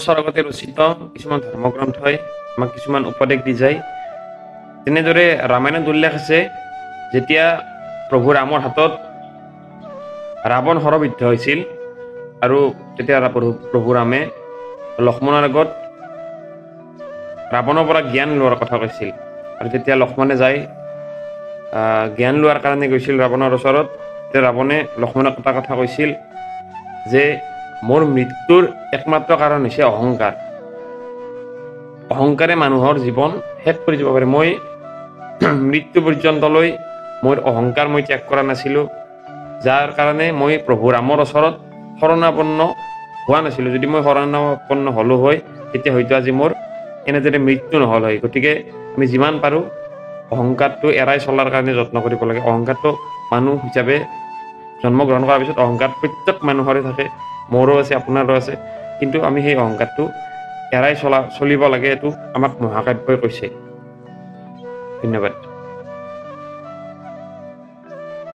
বছৰ আগতে ৰচিত কিছুমান ধৰ্মগ্ৰন্থই আমাক কিছুমান উপদেশ দি যায়। তেনেদৰে ৰামায়ণত উল্লেখ আছে, যেতিয়া প্ৰভু ৰামৰ হাতত ৰাৱণ হৰবিদ্ধ হৈছিল আৰু তেতিয়া প্ৰভু ৰামে লক্ষ্মণৰ আগত ৰাৱণৰ পৰা জ্ঞান লোৱাৰ কথা কৈছিল। আৰু তেতিয়া লক্ষ্মণে যাই জ্ঞান লোৱাৰ কাৰণে গৈছিল ৰাৱণৰ ওচৰত। তেতিয়া ৰাৱণে লক্ষ্মণক এটা কথা কৈছিল যে মোৰ মৃত্যুৰ একমাত্ৰ কাৰণ হৈছে অহংকাৰ। অহংকাৰে মানুহৰ জীৱন শেষ কৰি দিব পাৰে। মই মৃত্যু পৰ্যন্তলৈ মোৰ অহংকাৰ মই ত্যাগ কৰা নাছিলোঁ, যাৰ কাৰণে মই প্ৰভু ৰামৰ ওচৰত শৰণাপন্ন হোৱা নাছিলোঁ। যদি মই শৰণাপন্ন হ'লো হয়, তেতিয়া হয়তো আজি মোৰ এনেদৰে মৃত্যু নহ'ল হয়। গতিকে আমি যিমান পাৰোঁ অহংকাৰটো এৰাই চলাৰ কাৰণে যত্ন কৰিব লাগে। অহংকাৰটো মানুহ হিচাপে জন্মগ্ৰহণ কৰাৰ পিছত অহংকাৰ প্ৰত্যেক মানুহৰে থাকে, মোৰো আছে, আপোনাৰো আছে। কিন্তু আমি সেই অহংকাৰটো এৰাই চলিব লাগে, এইটো আমাক মহাকাব্যই কৈছে। ধন্যবাদ।